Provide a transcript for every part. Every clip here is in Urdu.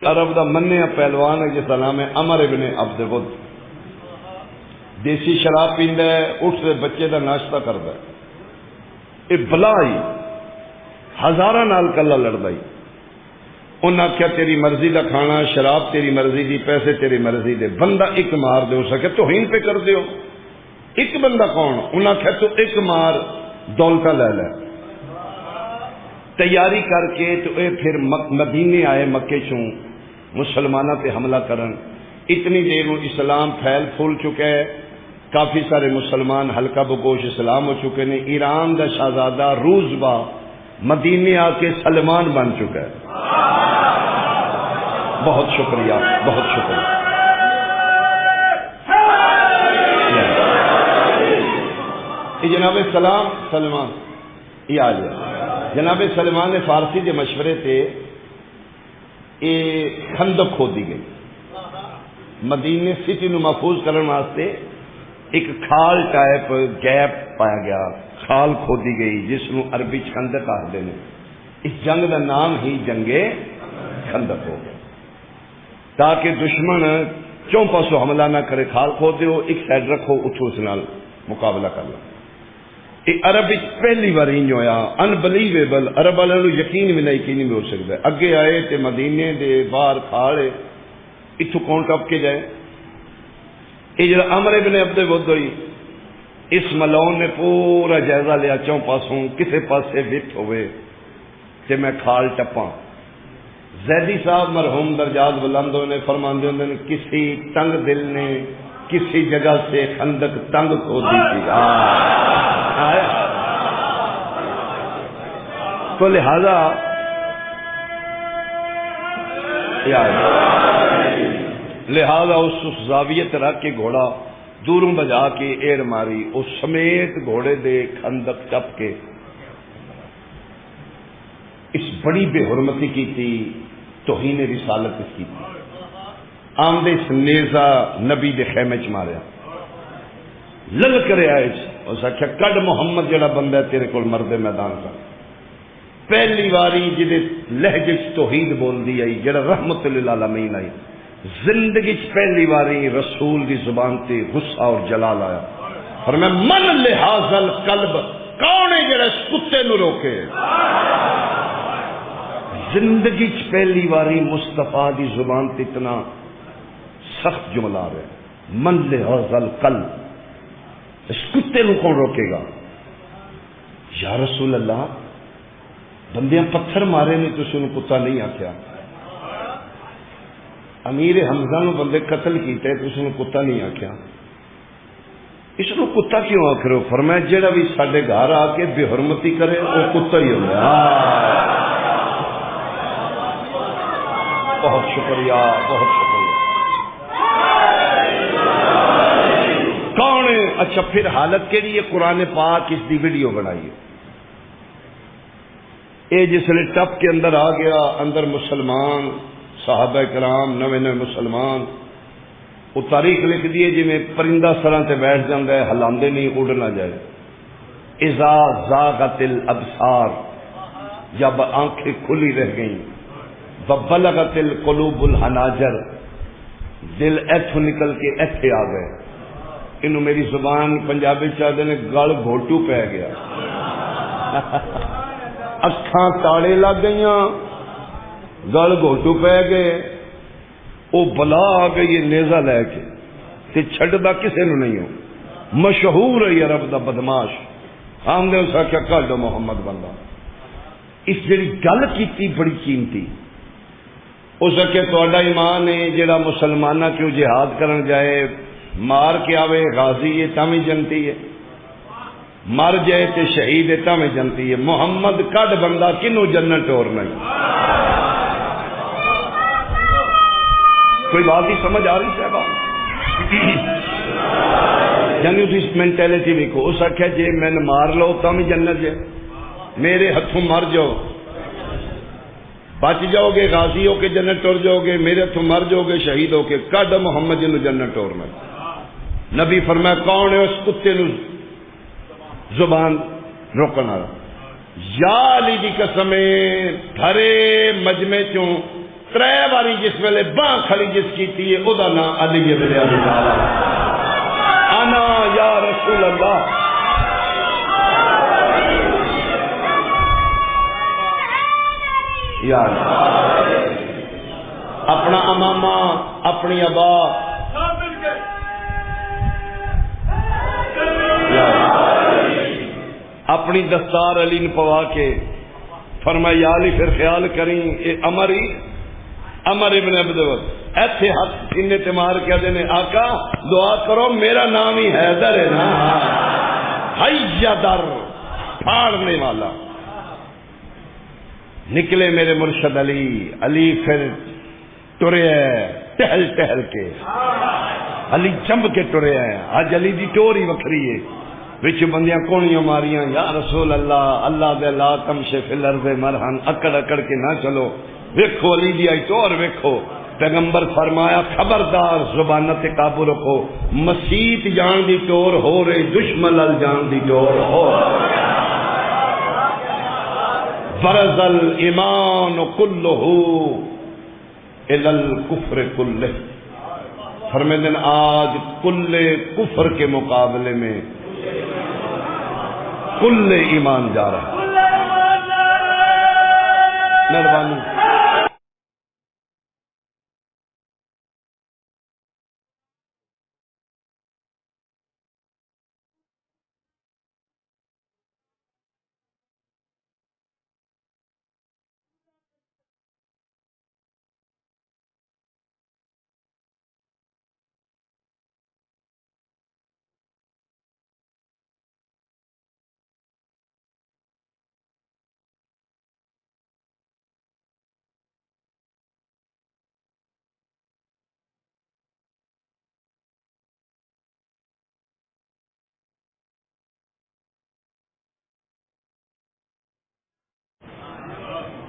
عرب دا منیا پہلوان ہے جس کا نام ہے عمر ابن عبد ود. دیسی شراب پیندا ہے، اٹھ دے بچے دا ناشتہ کردا ہے. یہ بلا ہی ہزاراں نال کلا لڑدا ہی. انہاں آخیا تیری مرضی دا کھانا، شراب تیری مرضی دی، پیسے تیری مرضی دے. بندہ ایک مار دے. اس آخیا توہین پہ کر دیو. ایک بندہ کون؟ انہاں آخیا تو ایک مار دولتاں لے لے. تیاری کر کے تو اے پھر مدینے آئے مکے چوں مسلمانوں پہ حملہ کرن. اتنی دیر میں اسلام پھیل پھول چکا ہے، کافی سارے مسلمان ہلکا بگوش اسلام ہو چکے ہیں. ایران دا شہزادہ روزبا مدینے آ کے سلمان بن چکا ہے. بہت شکریہ، بہت شکریہ. جناب سلام سلمان یہ آ گیا. جناب سلمان فارسی کے مشورے تے یہ خندق کھودی گئی. مدینے سٹی نو محفوظ کرنے واسطے ایک کھال ٹائپ گیپ پایا گیا، کھال کھودی گئی جس نو عربی خندق آخر نے. اس جنگ کا نام ہی جنگ خندق ہو گیا تاکہ دشمن چوں پاسوں حملہ نہ کرے. کھال کھود دیو، ایک سائڈ رکھو، اٹھو اس نال مقابلہ کر لو. یہ عرب پہلی بار انج ہویا، انبلیویبل. عرب والوں یقین بھی نہیں ہو سکتا. اگے آئے تے مدینے دے باہر کھاڑے، اتو کون ٹپ کے جائے. یہ جڑا عمر ابن عبد ود ہوئی، اس ملون نے پورا جائزہ لیا چوں پاسوں کسے پاسے وٹ ہوئے تے میں کھال ٹپاں. زیدی صاحب مرحوم درجات بلند ہوئے فرماندے ہوندے نے کسی تنگ دل نے کسی جگہ سے خندق تنگ کھودی تھی. تو لہذا اس زاویت رکھ کے گھوڑا دوروں بجا کے ایڑ ماری، اس سمیت گھوڑے دے خندق ٹپ کے اس بڑی بے حرمتی کی تھی، توہین رسالت اس کی تھی. آمدے اس نیزہ نبی دے خیمے چ ماریا، لل کرے آئے اس آخیا کڈ محمد جڑا بندہ ہے تیرے کول مرد میدان کا. پہلی باری جدے لہجے توحید بول دی آئی، جڑا رحمت للعالمین آئی. زندگی پہلی باری رسول دی زبان تے غصہ اور جلال آیا. فرمایا من لہذا القلب، کون ہے جڑا اس کتے نو روکے. زندگی پہلی باری مصطفیٰ دی زبان تے اتنا سخت جملہ آ رہا ہے، من لہذا القلب، اس کتے نو کون روکے گا. یا رسول اللہ بندیاں پتھر مارے نے تو انہوں کتا نہیں آخیا. امیر حمزہ نو بندے قتل کیتے تو انہوں کتا نہیں آخیا. اس نو کتا کیوں آخر؟ فرمایا جڑا بھی ساڈے گھر آ کے بے حرمتی کرے وہ کتا ہی ہوگا. بہت شکریہ، بہت شکریہ. کون ہے؟ اچھا پھر حالت کے لیے قرآن پاک اس دی ویڈیو بنائی ہے. اے جس نے ٹپ کے اندر آ گیا، اندر مسلمان صحابہ کرام نوے نوے مسلمان، وہ تاریخ لکھ دیے جی میں پرندہ سراں تے بیٹھ جاندہ ہے، ہلاندے نہیں، اڑ نہ جائے. اذا زاغت الابصار، جب آنکھیں کھلی رہ گئیں، وبلغت القلوب الحناجر، دل ایتھوں نکل کے ایتھے آ گئے. انہوں میری زبان پنجابی چاہتے نے گل گھوٹو پہ گیا. اکھاں تاڑے لگ گئیاں، گل گھوٹو پہ گئے. وہ بلا آ گئی نیزہ لے کے تے چھڈدا کسے نو نہیں ہو. مشہور ہے عرب دا بدماش. آمدے اس آخیا کر دو محمد بندہ. اس جڑی گل کیتی بڑی قیمتی. اس آخیا تہاڈا ایمان ہے جڑا مسلمانہ کیوں جہاد کرن جائے مار کے آوے غازی ہے تاں وی جنتی ہے، مر جائے تے شہید ہے تاں وی جنتی ہے. محمد کڈ بندہ کنوں جنت ٹورنا. کوئی بات ہی سمجھ آ رہی صاحبہ؟ یعنی اس مینٹیلٹی ویکھو. اس آخیا جی میں مار لو تاں وی جنت ہے، میرے ہتھوں مر جاؤ بچ جاؤ گے، غازی ہو کے جنت ٹور جاؤ گے، میرے ہتھوں مر جاؤ گے شہید ہو کے. کڈ محمد جنوں جنت ٹورنا. نبی فرمایا کون ہے اس کتے نو زبان روکن والا. یا علی دی قسم بھرے مجمع چوں ترے باری جس ویلے باں کھڑی جس کیتی ہے او دا نام علی ابن ابی طالب انا یا رسول اللہ یا اپنا امامہ اپنی ابا اپنی دستار علی نے پوا کے فرمایا یا علی پھر خیال کریں اے امر ابن عبدالوہاب ایتھے ہاتھ سینے تے مار کے دینے آقا دعا کرو میرا نام ہی حیدر ہے نا حیدر پھاڑنے والا نکلے میرے مرشد علی علی پھر ٹرے ہے ٹہل ٹہل کے علی جمب کے ٹرے ہیں آج علی دی ٹوری وکھری ہے وچ بندیاں کونیاں ماریاں یا رسول اللہ اللہ دے لا تمشے فی الارض مرہن اکڑ اکڑ کے نہ چلو ویکھو علی دی آئی ٹور ویکھو پیغمبر فرمایا خبردار زبانت قابو رکھو مسیت جان دی ٹور ہو رہی دشمن ال جان دی ٹور ہو برز الایمان کلہ الی الکفر کلہ فرمائیں آج کل کفر کے مقابلے میں کل ایمان جا رہا ہے مہربانی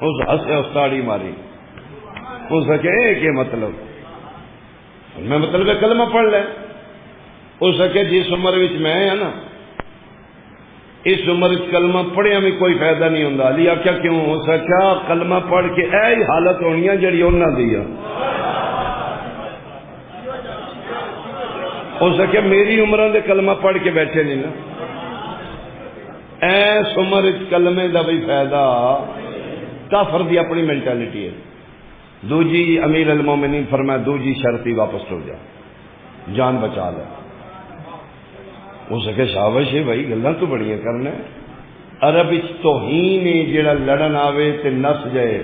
اس ہنسے استاڑی ماری اس سکے کہ مطلب میں مطلب کلمہ پڑھ لے اس سکے جس عمر وچ میں ہے نا اس عمر وچ کلمہ پڑھیا میں کوئی فائدہ نہیں ہوندا علی آکھیا کیوں ہو سکیا کلمہ پڑھ کے اے حالت ہونی ہے جڑی انہاں دی ہے ہو سکے میری عمراں دے کلمہ پڑھ کے بیٹھے نہیں نا ایس عمر وچ کلمے دا بھی فائدہ کافر دی اپنی مینٹالٹی ہے دوجی امیر المومنین فرمایا دوجی شرطی واپس ہو جا جان بچا لے ہو سکے شابش ہے بھائی گلاں تو بڑیاں کرنا عرب وچ توہین ہے جڑا لڑن آوے تے نس جائے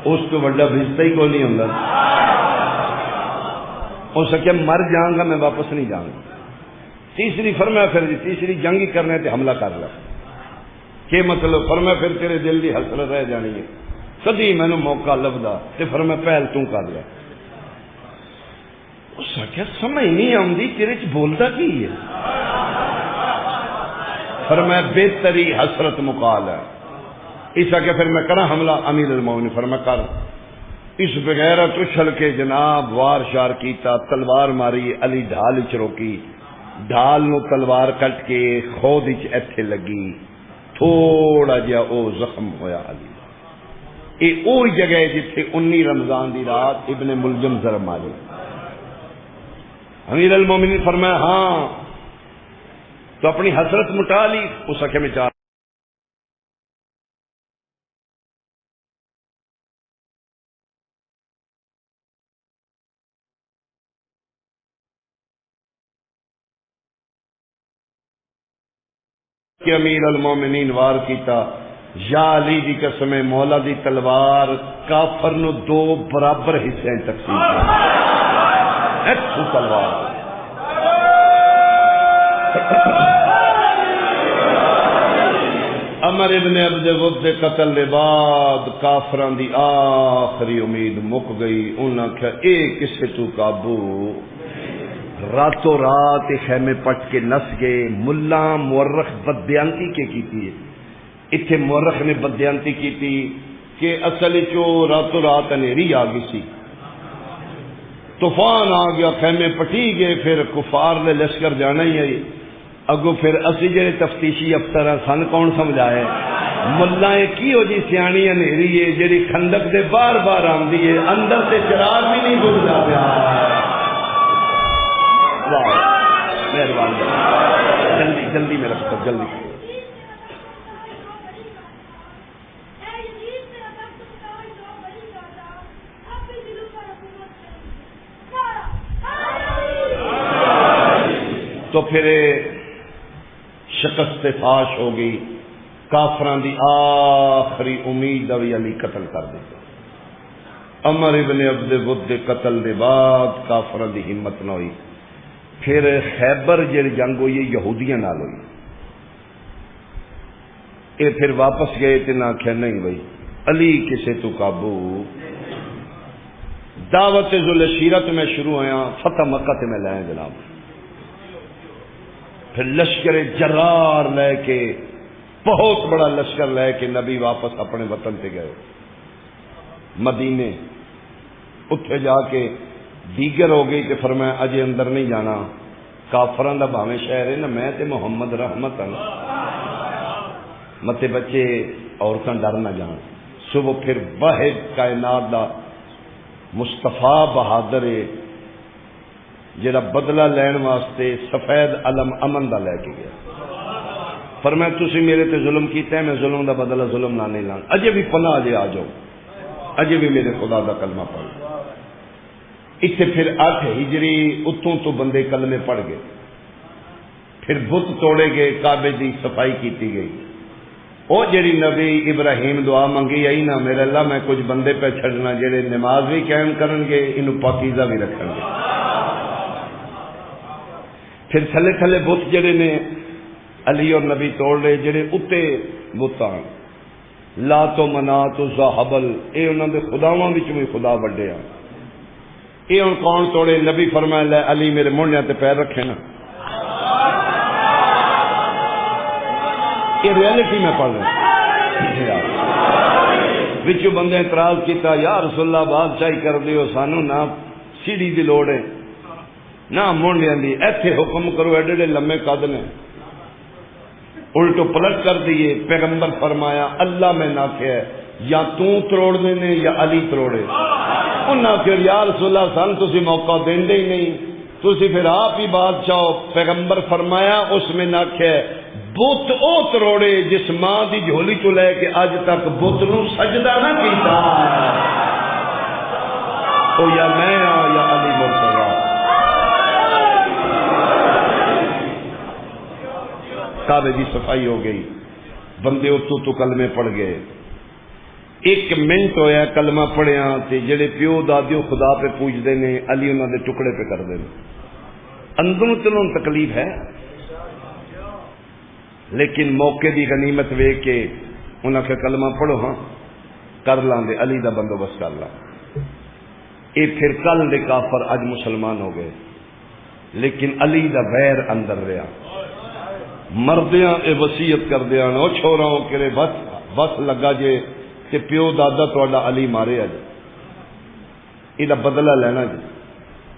اس تو بڑا بھجتا ہی کوئی نہیں ہوندا ہو سکے مر جاؤں گا میں واپس نہیں جاؤں گا تیسری فرمایا پھر تیسری جنگ ہی کرنے تے حملہ کر لے کہ مطلب فرمایا پھر تیرے دل دی حسرت رہ جانی ہے کدی مینوں موقع لبدا تے فرمایا پہل تو کر لے اس کیا سمجھ نہیں آندی تیرے چ بولدا کی ہے فرمایا بہتری حسرت مقال ہے اس کہ پھر میں کرا حملہ امیر المومنین فرمایا کر اس بغیرت اچھل کے جناب وار شار کیتا تلوار ماری علی ڈھال وچ روکی ڈھال نو تلوار کٹ کے خود وچ ایتھے لگی تھوڑا جہا او زخم ہویا علی یہ وہی جگہ ہے جتھے 19 رمضان دی رات ابن ملجم ضرب ماری امیر المومنین فرمایا ہاں تو اپنی حسرت مٹا لی اس سکے میں چار کہ امیر المومنین وار کیتا یا علی دی قسم مولا دی تلوار کافر نو دو برابر حصے تقسیم ایک تلوار عمر ابن عبد ود قتل دے بعد کافران دی آخری امید مک گئی انہاں کہا اے کسے تو قابو راتوں رات خیمے پٹ کے نس گئے ملا مورخ بدیانتی کے کیتی ہے اتھے مورخ نے بدیانتی کیتی کہ اصل چو راتوں رات انیری آ گئی سی طوفان آ گیا خیمے پٹی گئے پھر کفار نے لشکر جانا ہی ہے اگو پھر اسی جڑے تفتیشی افسر ہیں سن کون سمجھائے ملائیں کی ہو جی سیانی انیری ہے جیڑی خندق دے بار بار آندی ہے اندر سے چراغ بھی نہیں بجھدا پیا مہربانی جلدی جلدی میرا پتر جلدی تو پھر شکست فاش ہو گئی کافران دی آخری امید بھی علی قتل کر دیتا عمر ابن عبد ود دے قتل دے بعد کافران دی ہمت نہ ہوئی پھر خیبر جڑی جنگ ہوئی یہودیاں نال ہوئی اے پھر واپس گئے تے نہ آخیا نہیں بھائی علی کسے تو قابو دعوت ذوالعشیرت میں شروع ہویا فتح مکہ تے میں لائیں جناب پھر لشکر جرار لے کے بہت بڑا لشکر لے کے نبی واپس اپنے وطن پہ گئے مدینے اتھے جا کے دیگر ہو گئی کہ فرمایا اجے اندر نہیں جانا کافران دا بھاویں شہر ہے نا میں تے محمد رحمت متے بچے عورتاں ڈر نہ جان صبح پھر واحد کائنات دا مصطفیٰ بہادر جڑا بدلہ لین واسطے سفید علم امن دا لے کے گیا فرمایا تسی میرے تے ظلم کیتا ہے میں ظلم دا بدلہ ظلم نہ نہیں لان اجے بھی پناہ اجے آ جاؤ اجے بھی میرے خدا دا کلمہ پڑھ اتنے پھر 8 ہجری اتوں تو بندے کلمے پڑھ گئے پھر بت توڑے گئے کعبے دی صفائی کیتی گئی او جڑی نبی ابراہیم دعا منگی آئی نا میرے اللہ میں کچھ بندے پہ چھڑنا جڑے نماز بھی قائم کرن گے انہوں پاکیزہ بھی رکھن گے پھر تھلے تھلے بت جڑے نے علی اور نبی توڑ لے جڑے اتے بتاں لا تو منا تو زحبل اے انہوں دے خداواں وچ بھی خدا وڈے آ اے ہن کون توڑے نبی فرمایا لے علی میرے مونڈیاں تے پیر رکھے نا یہ ریئلٹی میں پڑھ رہا وچ بندے اعتراض کیتا یا رسول اللہ بادشاہی کر دیو سانو نہ سیڑھی دی لوڑ ہے نہ مونڈیاں دی ایتھے حکم کرو ایڈے ایڈے لمے قد نے الٹو پلٹ کر دیے پیغمبر فرمایا اللہ میں نہ کہ یا تو تروڑ دینے یا علی تروڑے انہاں پھر یا رسول اللہ سان تسی موقع دیندے ہی نہیں تسی پھر آپ ہی بادشاہ پیغمبر فرمایا اس میں نہ کہ بت او تروڑے جس ماں دی جھولی تو لے کے اج تک بت نو سجدہ نہ کیتا او یا میں یا علی مرتضی کعبے کی صفائی ہو گئی بندے اتو تو کلمے پڑھ گئے 1 منٹ ہویا کلمہ پڑھیا تے جڑے پیو دادیو خدا پہ پوجدے نے علی انہاں دے ٹکڑے پہ کر دے اندروں تنوں تکلیف ہے لیکن موقع دی غنیمت وے کے انہاں کے کلمہ پڑھو ہاں کر لان دے علی دا بندوبست کر لا اے پھر کل دے کافر اج مسلمان ہو گئے لیکن علی دا ویر اندر رہا مردیاں اے وصیت کر دیا او چھوڑاؤ کرے بس لگا جے کہ پیو دادا تہاڈا علی مارے اج یہ بدلہ لینا جی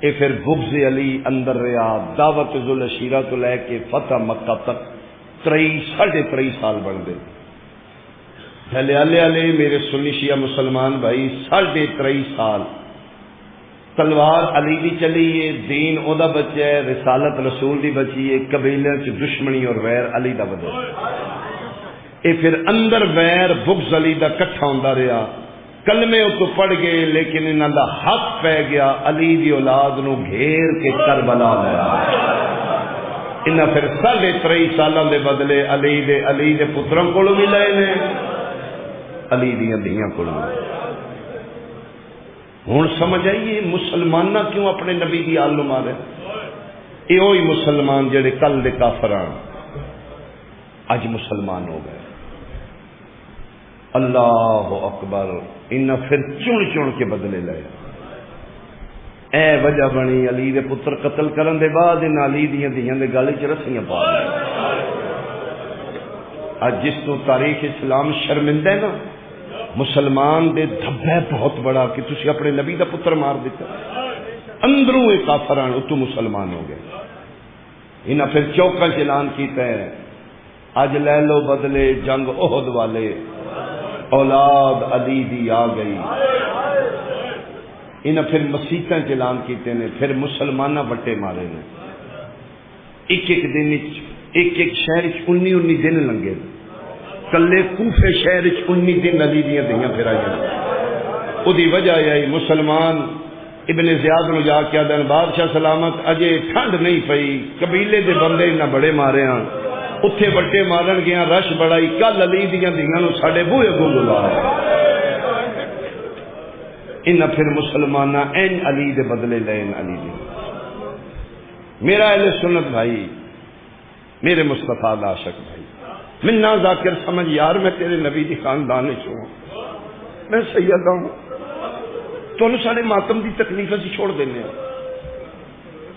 اے پھر بغض علی اندر رہا دعوت ذوالعشیرہ تو لے کے فتح مکہ تک 3.5 سال بن گئے پہلے آلے میرے سنی شیعہ مسلمان بھائی 3.5 سال تلوار علی دی چلی ہے دین او دا بچہ ہے رسالت رسول دی بچی ہے قبیلے چ دشمنی اور ویر علی دا بدل اے پھر اندر ویر بغض علی دا کٹھا ہوندا رہا کلمے تو پڑھ گئے لیکن انہاں دا حق پہ گیا علی دی اولاد نو گھیر کے کربلا لایا انہاں پھر 3.5 سالاں دے بدلے علی دے پتراں کولوں بھی لائے نے علی دیاں دھیاں کولوں ہوں سمجھ آئیے مسلمانہ کیوں اپنے نبی دی آل نو مارے یہ وہی مسلمان جڑے کل دے کافران اج مسلمان ہو گئے اللہ اکبر انہاں پھر چن کے بدلے لے اے وجہ بنی علی دے پتر قتل کرن دے بعد انہاں علی دیاں دھیاں دے گل وچ رسیاں پا لیا اج جس تو تاریخ اسلام شرمندہ ہے نا مسلمان دے دھبے بہت بڑا کہ تسی اپنے نبی دا پتر مار دیتا اندروں ایک کافران اتو مسلمان ہو گئے انہاں پھر چوکاں اعلان کیتا ہے اج لے لو بدلے جنگ احد والے، اولاد علی دی آ گئی۔ انہیں پھر مسیتاں اعلان کیتے نے، پھر مسلمانہ بٹے مارے نے۔ ایک ایک دن ایک ایک شہر 19 دن لنگے، کلے کوفے شہر 19 دن علی دیاں دھیاں پھرائی۔ وہ دی وجہ یہ مسلمان ابن زیاد نو جا کے آدھن بادشاہ سلامت اجے ٹھنڈ نہیں پئی، قبیلے دے بندے انہیں بڑے مارے ہاں، اتھے بٹے مارن گیا، رش بڑائی، کل علی دیاں دھیاں نو ساڈے بوئے کو بلا انہیں پھر مسلمانہ این علی دے بدلے لین علی دی۔ میرا اہل سنت بھائی، میرے مصطفیٰ دا عاشق بھائی، منا ذاکر سمجھ یار میں تیرے نبی دی خاندان چھوں، میں سید ہوں، تو سارے ماتم دی تکلیف اسی چھوڑ دینے ہیں،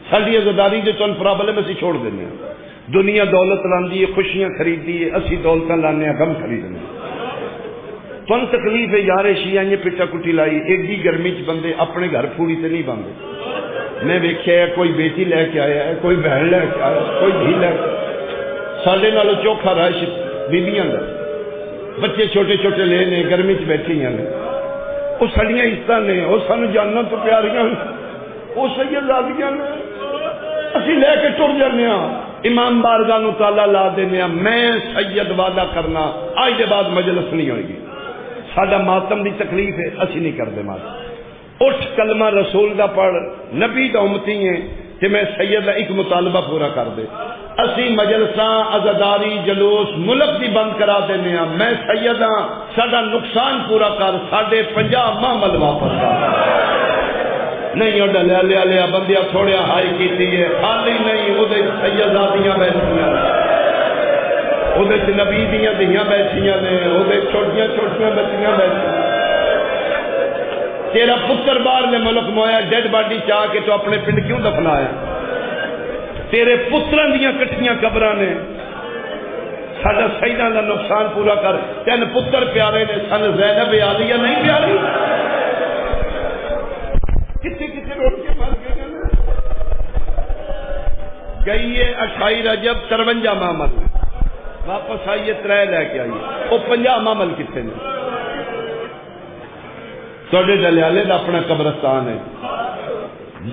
ساری عزاداری جو تن پرابلم اسی چھوڑ دینے ہیں۔ دنیا دولت لاندی ہے، خوشیاں خریدی ہے، اسی دولتاں لانے ہیں، غم خریدنے ہیں۔ تن تکلیف ہے یار شیعہ نے پٹا کٹی لائی، ایک دی گرمی چ بندے اپنے گھر پھوڑی تے نہیں باندھے۔ میں ویکھیا ہے کوئی بیٹی لے کے آیا ہے، کوئی بہن لے کے آیا ہے، کوئی دھی لے کے، ساڈے نالوں چوکھا رش بیبیاں دا، بچے چھوٹے چھوٹے لے نے گرمی چ بیٹھی ہیں، وہ سڑیاں عزت نے، وہ سانو جاننا تو پیاریاں، وہ سیدزادیاں نے، اسی لے کے ٹر جانے ہاں، امام بارگاہ نو تالا لا دینے ہاں۔ میں سید وعدہ کرنا آج دے بعد مجلس نہیں ہوئے گی، ساڈا ماتم دی تکلیف ہے، اسی نہیں کردے ماتم۔ اٹھ کلمہ رسول دا پڑھ، نبی دا امتی ہیں کہ میں سید دا ایک مطالبہ پورا کر دے۔ اسی مجلساں عزاداری جلوس ملک دی بند کرا دینے ہاں، میں سید ہاں، ساڈا نقصان پورا کر، ساڈے 50 معامل واپس کر۔ نہیں وہ ڈلیا لیا لیا بندیاں تھوڑیا ہائی کیتی ہے، خالی نہیں وہ سیدزادیاں بیٹھیاں، وہ نبی دیاں دھیاں بیٹھیاں نے، وہ چھوٹیاں چھوٹیاں بچیاں بیٹھیاں۔ تیرا پتر باہر نے ملک مویا ڈیڈ باڈی چاہ کے تو اپنے پنڈ کیوں دفنایا؟ تیرے پتران دیاں کٹھیاں قبراں نے، ساڈا سیداں دا نقصان پورا کر۔ 3 پتر پیارے نے، سن زینب عالیہ نہیں پیاری؟ کتنے کتنے روڑ کے مر گئے گئی ہے 28 رجب 53 معامل، واپس آئیے 3 لے کے آئیے، وہ 50 معامل کتنے نے؟ تھوڑے ڈلیالے دا اپنا قبرستان ہے،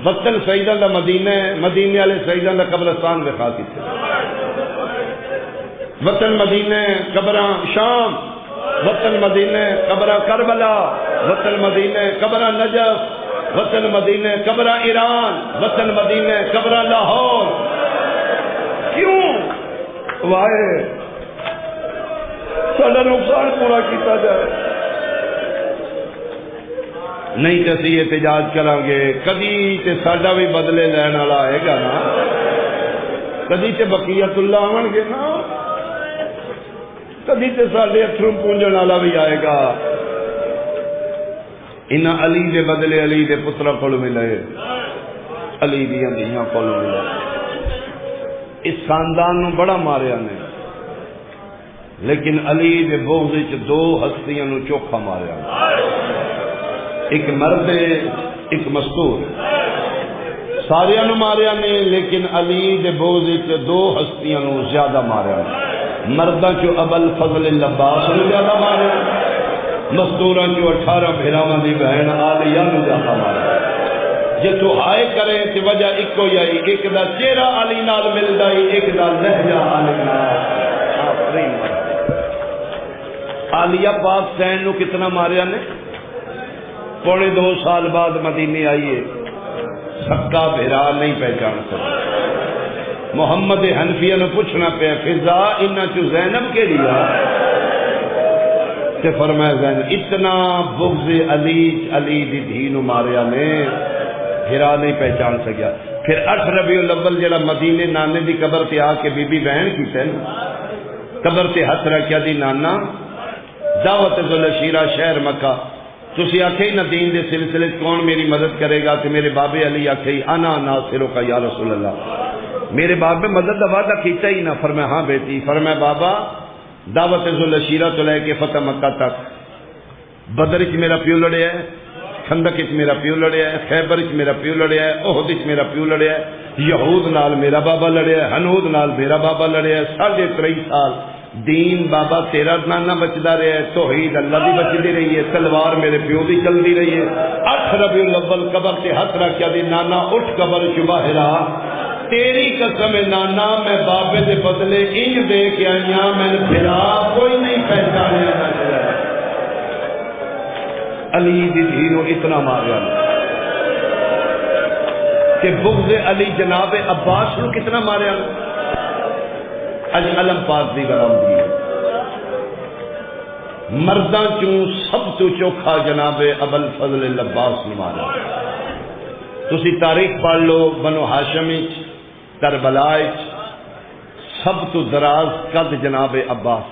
وطن سیداں دا مدینہ ہے، مدینے والے سیداں دا قبرستان دکھا کتنے؟ وطن مدینہ قبراں شام، وطن مدینہ قبراں کربلا، وطن مدینہ قبراں نجف، وطن مدینہ قبراں ایران، وطن مدینہ قبراں لاہور۔ کیوں؟ وائے ساڈا نقصان پورا کیتا جائے، نہیں تو اسی احتجاج کریں گے، کدی تے ساڈا بھی بدلے لین والا آئے گا نا، کدی تے بقیت اللہ آون گے نا، کدی تے ساڈے اتھروں پونجن والا بھی آئے گا۔ انہاں علی دے بدلے علی دے پتراں کول ملے، علی دیاں دھیاں کول ملے۔ اس خاندان نو بڑا ماریا نے، لیکن علی دے بغض وچ 2 ہستیاں نو چوکھا ماریا، ایک مرد ایک مستور، سارے نو ماریا نے، لیکن علی دے بغض وچ 2 ہستیاں نو زیادہ ماریا، مرداں چو ابل فضل العباس نو زیادہ ماریا، مستوراں چو 18 بھراواں دی بہن عالیہ نو زیادہ ماریا۔ جے تو ہائے کرے تے وجہ ایک ہی آئی، ایک دا چہرہ علی نال ملدا ہے، ایک دا لہجہ علی نال۔ آفرین۔ عالیہ پاک سین نو کتنا ماریا نے؟ 2.25 سال بعد مدینے آئیے، سکا بھیرا نہیں پہچان سکتا۔ محمد حنفیہ نے پوچھنا پہ فضا انہاں چو زینب کے لیا تے فرمایا زینب، اتنا بغض علی دی دھی نو ماریا نے، بھیرا نہیں پہچان سکیا۔ پھر 8 ربیع الاول جڑا مدینے نانے دی قبر تے آ کے بی بی بہن کیتے قبر تے ہاتھ رکھیا دی نانا دعوت ذوالشیرہ شہر مکہ، تسی آکھے نہ دین دے سلسلے کون میری مدد کرے گا؟ کہ میرے بابے علی آکھے انا ناصرک یا رسول اللہ، میرے باپ میں مدد کا وعدہ کیتا ہی نہ۔ فرمایا ہاں بیٹی، فرمایا بابا دعوت ذوالشیرہ تو لے کے فتح مکہ تک بدر چ میرا پیو لڑیا ہے، خندق چ میرا پیو لڑیا ہے، خیبر چ میرا پیو لڑیا ہے، احد چ میرا پیو لڑیا ہے، یہود نال میرا بابا لڑیا ہے، ہنود نال میرا بابا لڑیا ہے، 23.5 سال دین بابا تیرا نانا بچدا رہا ہے، توحید اللہ دی بچدی رہی ہے، تلوار میرے پیو دی چلدی رہی ہے۔ 8 ربیع الاول قبر تے ہاتھ رکھیا دی نانا اٹھ قبر چ باہر آ، تیری قسم نانا میں بابے دے بدلے انج دے کے آئیاں، میں پھرا کوئی نہیں پہچانیا۔ علی دی دھی نو اتنا ماریا کہ بغض علی جناب عباس نو کتنا ماریا۔ اج علم پاک دی برآمدگی مرداں چوں سب تو چوکھا جناب ابو الفضل العباس نے مارا۔ تسی تاریخ پڑھ لو، بنو ہاشم وچ کربلا وچ سب تو دراز قد جناب عباس،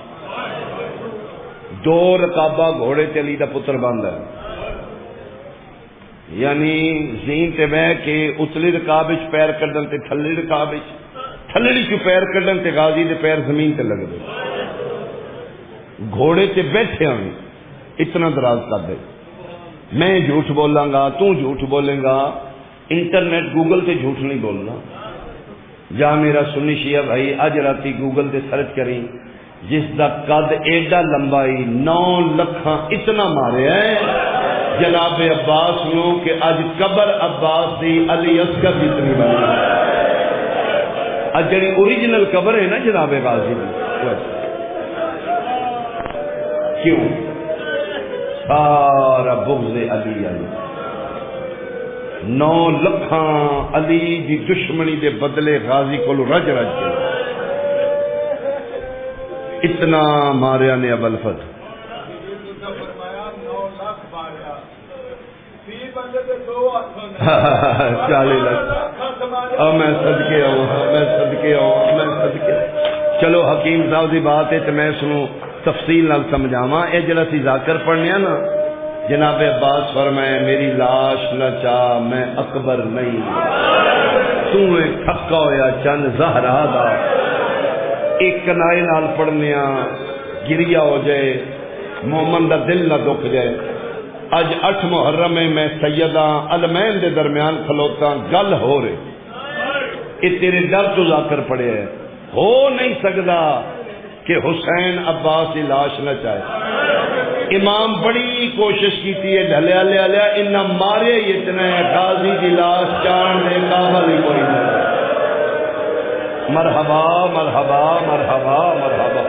2 رکابہ گھوڑے تے علی دا پتر بند ہے، یعنی زین تے بہ کے اتلی رکاب وچ پیر کڈن تے تھلی رکاب وچ، تھلڑی چ پیر کڈن تے غازی دے پیر زمین تے لگ دے، گھوڑے تے بیٹھے ہوئے اتنا دراز کر دے۔ میں جھوٹ بولاں گا، تو جھوٹ بولیں گا، انٹرنیٹ گوگل تے جھوٹ نہیں بولنا۔ جا میرا سنی شیعہ بھائی اج راتی گوگل تے سرچ کریں، جس دا قد ایڈا لمبائی 9 لکھاں اتنا ماریا ہے جناب عباس نو کہ اج قبر عباس دی علی اصغر جتنی بنی۔ اج جڑی اوریجنل قبر ہے نا جناب غازی دی، کیوں؟ سارا بغض علی علی 9 لکھاں علی دی دشمنی دے بدلے غازی کو رج رج کے اتنا ماریا نے ابو الفضل۔ 40 لاکھ میں صدقے آؤں، میں صدقے آؤں، میں صدقے۔ چلو حکیم صاحب دی بات ہے تو میں سنوں تفصیل نال سمجھاواں۔ اے جڑا سی ذاکر پڑھنے نا، جناب عباس فرمائے میری لاش نہ چاہ میں اکبر نہیں، تو تھکا ہویا چند زہرا دا۔ ایک کنائے نال پڑھنے گریا ہو جائے، مومن دا دل نہ دکھ جائے۔ اج 8 محرم میں سیدہ علمین دے درمیان کھلوتا گل ہو رہے، یہ تیرے ڈر تو ذاکر پڑے ہے، ہو نہیں سکتا کہ حسین عباس کی لاش نہ چاہے۔ امام بڑی کوشش کی تھی ڈھلیا لیا لیا انہ مارے اتنا ہے، غازی کی لاش چان دے قابل ہی کوئی نہیں۔ مرحبا مرحبا مرحبا مرحبا۔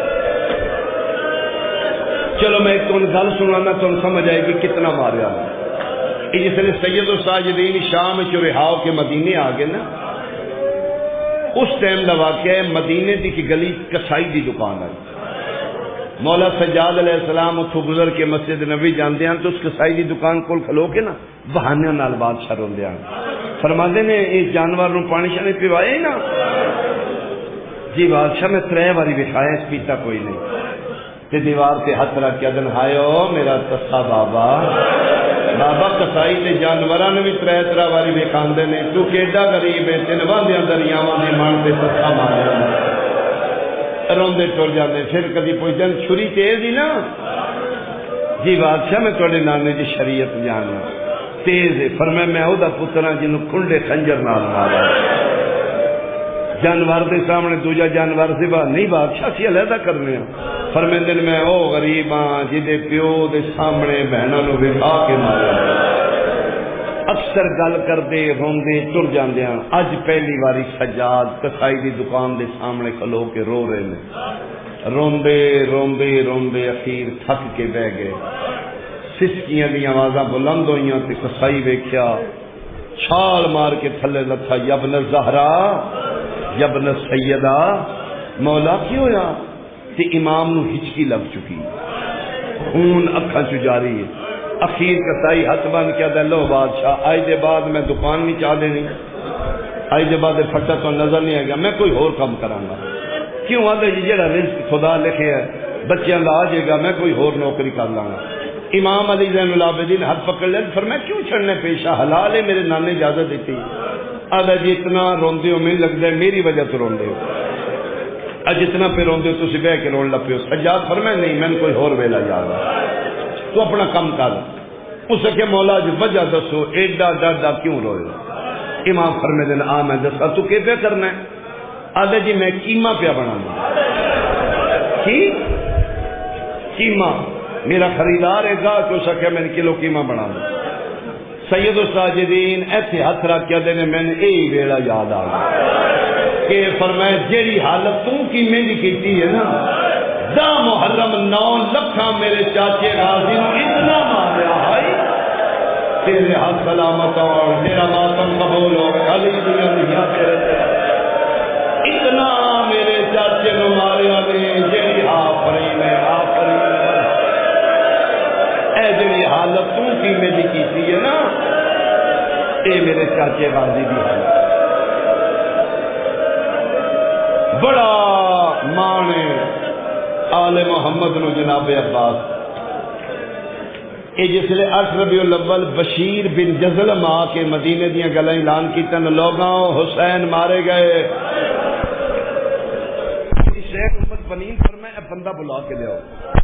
چلو میں ایک گل سنانا تو سمجھ آئے گی کتنا ماریا۔ جس نے سید الساجدین شام چ رہا کے مدینے آ گئے نا، اس ٹائم کا واقعہ ہے، مدینے دی کی گلی کسائی دی دکان ہے، مولا سجاد علیہ السلام اتوں گزر کے مسجد نبی جاندے ہیں تو اس کسائی دی دکان کول کھلو کے نا بہانے نال بادشاہ روندے ہیں، فرماندے نے اس جانور نو پانی شانی پیوائے نا؟ جی بادشاہ میں 3 باری بٹھایا، اس پیتا کوئی نہیں۔ تے دیوار تے ہاتھ رکھ کے دن ہائیو میرا تسا بابا، بابا کسائی تے جانوراں نے بھی 3 باری ویکھاندے نے، تو کیڈا غریب ہے، 3 واندیاں دریاواں دے مان تے تسا ماریا، روندے ٹر جاندے۔ پھر کدی پوچھدے چھری تیز ہی نا؟ جی بادشاہ میں تواڈے نانے دی شریعت جاننا، تیز ہے۔ فرمایا میں او دا پتر ہاں جنوں کھنڈے خنجر نال مارا۔ جانور دے سامنے دوجا جانور ذبح نہیں بادشاہ سی علیحدہ کرنے ہیں۔ فرمیندے میں او غریب ہاں جدے پیو دے سامنے بہناں نو وکھا کے مارا۔ اکثر گل کردے روندے ٹر جاندے ہیں۔ اج پہلی باری سجاد کسائی دی دکان دے سامنے کھلو کے رو رہے نے، روندے روندے روندے اخیر تھک کے بہ گئے۔ سسکیاں دی آوازاں بلند ہوئیاں تے کسائی ویکھیا، چھال مار کے تھلے لتھا، یبن زہرا یبن سیدہ، مولا کی ہویا؟ تے امام نو ہچکی لگ چکی، خون اکھاں چ جاری ہے۔ اخیر کسائی ہاتھ بند کیا دے لو بادشاہ آج دے بعد میں دکان نہیں چاہ دینی، آج دے بعد پھٹا تو نظر نہیں آئے گا، میں کوئی اور کام کراں گا۔ کیوں آدھے جی جڑا رزق خدا لکھے ہے بچیاں دا آ جائے گا، میں کوئی اور نوکری کر لاں گا۔ امام علی زین العابدین ہاتھ پکڑ لے، فرمایا کیوں چھڑنے پیشہ، حلال ہے، میرے نانے اجازت دیتی۔ آدھا جی اتنا روندے ہو مجھے لگتا ہے میری وجہ تو روندے ہو، اج اتنا پہ روندے ہو تسی بہ کے رون لگ پے ہو۔ سجاد فرمایا نہیں میں کوئی اور ویلا یاد ہے، تو اپنا کام کر۔ اس کے مولا جی وجہ دسو ایڈا ڈاڈا کیوں روئے؟ امام فرمے دن میں دسا تو کی پہ کرنا ہے؟ آدھے جی میں کیما پیا بنانا، کی قیمہ میرا خریدار ہے گاہ کو سکیا میں نے کلو قیمہ بنا دوں سید الساجدین ایسے ہاتھ رکھ کے دے میں نے یہی ویلا یاد آ گیا کہ فرمایا جیڑی حالت تو کی میری کیتی ہے نا 10 محرم 9 لکھاں میرے چاچے غازی نو اتنا ماریا ہے تیرے ہاتھ سلامت اور تیرا ماتم قبول ہو علی دنیا دنیا تیرے اتنا میرے چاچے نو ماریا نے جیڑی آفرین ہے آفرین اے جیڑی حالت تو کی میری کیتی ہے نا اے میرے چاچے غازی دی حالت بڑا مان آل محمد نو جناب عباس یہ جسلے 8 ربیع الاول بشیر بن جزلم آ کے مدینے دیاں گلاں اعلان کیتن لوگاں حسین مارے گئے شیخ محمد بنین فرمایا بندہ بلا کے لے آؤ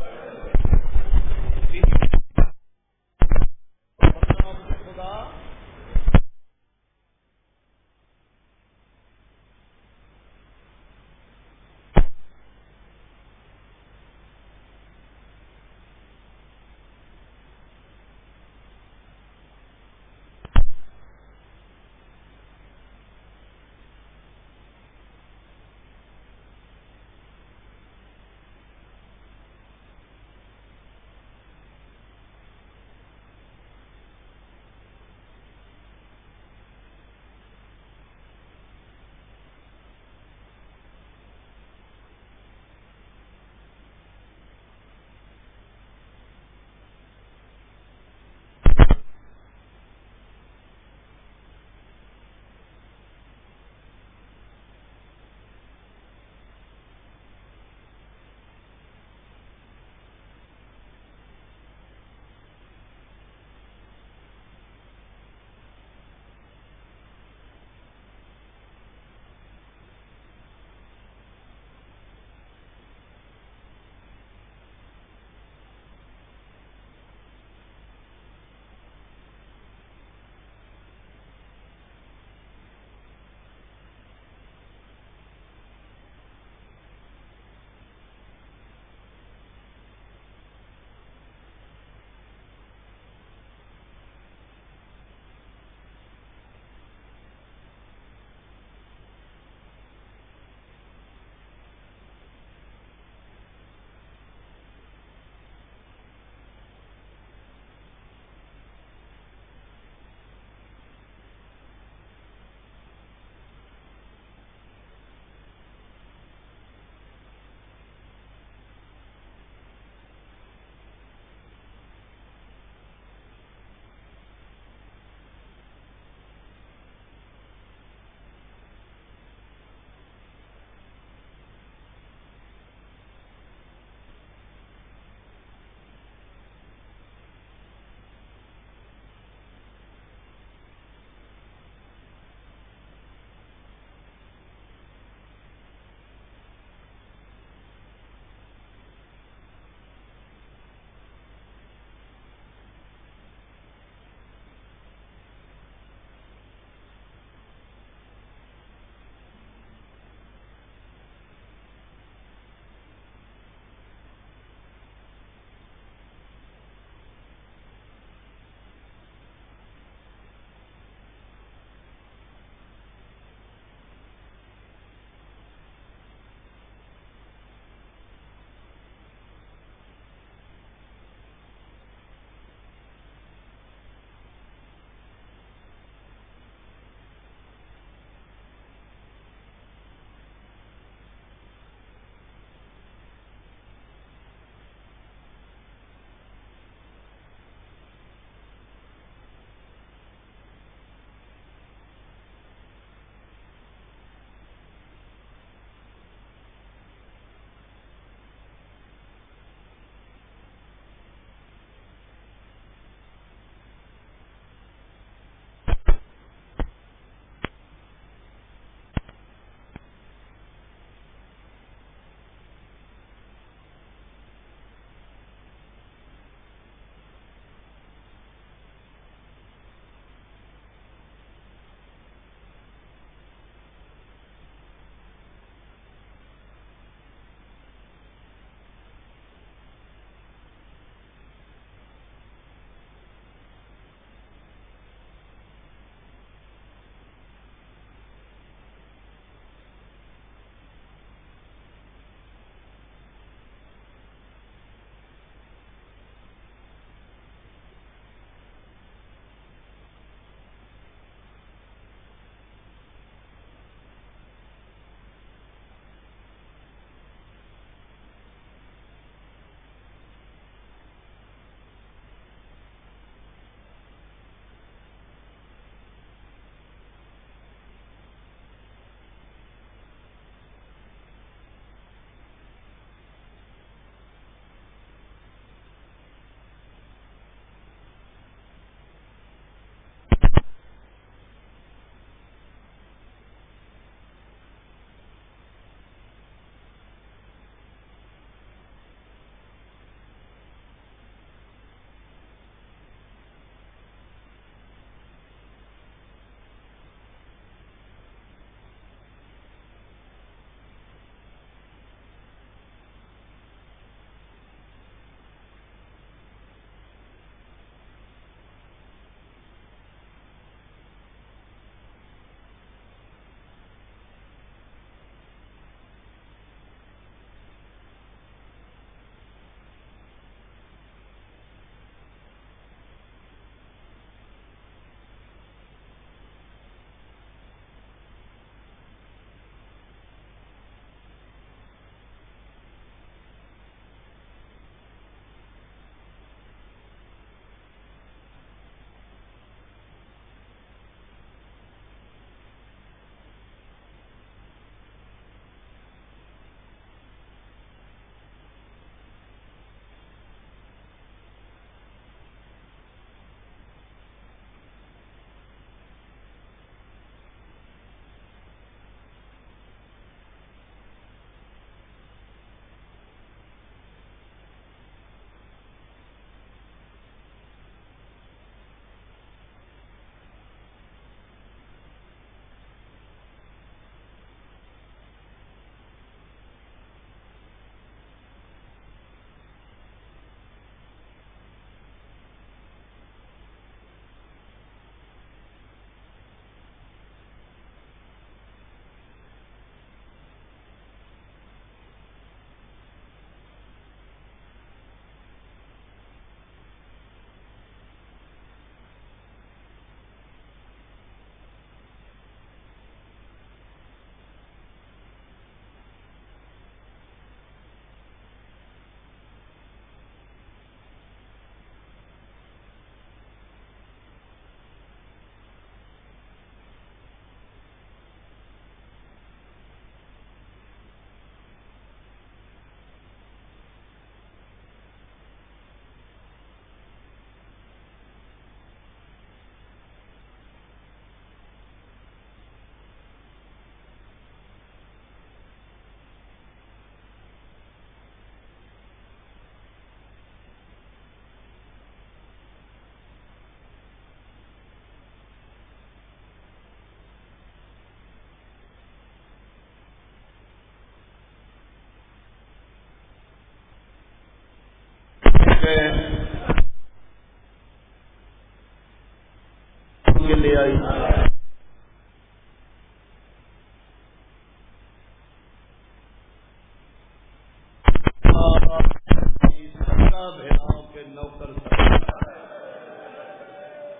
لے آئی